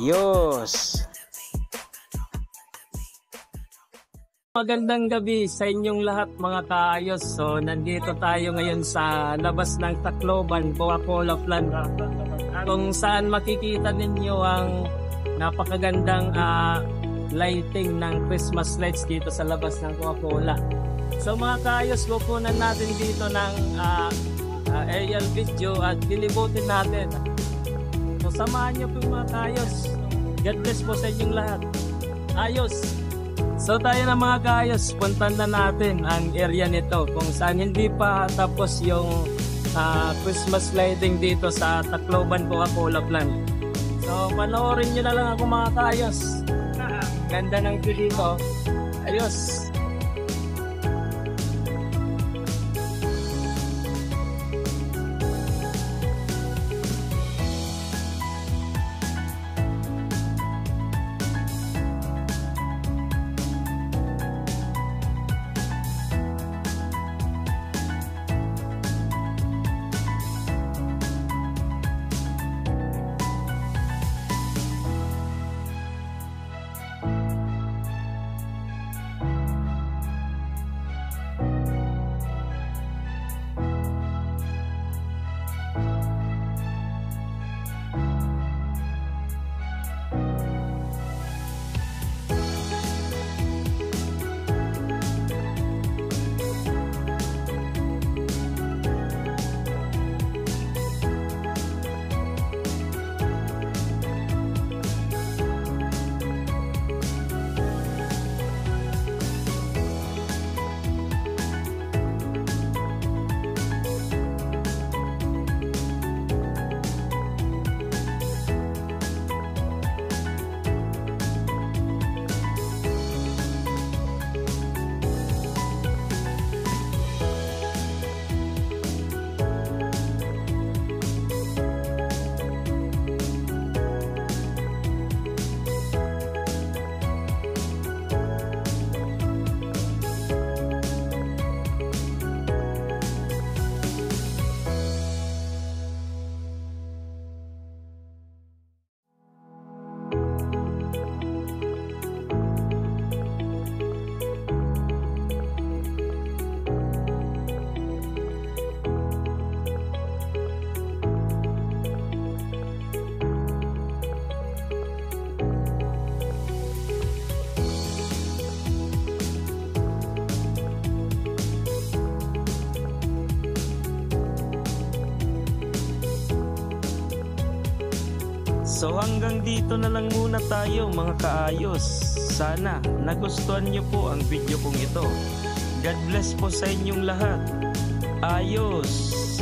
Ayos! Magandang gabi sa inyong lahat mga kaayos. So nandito tayo ngayon sa labas ng Tacloban, Coca-Cola plant, kung saan makikita ninyo ang napakagandang lighting ng Christmas lights dito sa labas ng Coca-Cola. So mga kaayos, kukunan natin dito ng aerial video at lilibutin natin. So samahan nyo po mga kaayos. God bless po sa inyong lahat. Ayos! So tayo na mga kaayos, puntan na natin ang area nito kung saan hindi pa tapos yung Christmas lighting dito sa Tacloban Coca-Cola plant. So panoorin nyo na lang ako mga kaayos. Ganda ng view dito. Ayos! So hanggang dito na lang muna tayo mga kaayos. Sana nagustuhan nyo po ang video kong ito. God bless po sa inyong lahat. Ayos!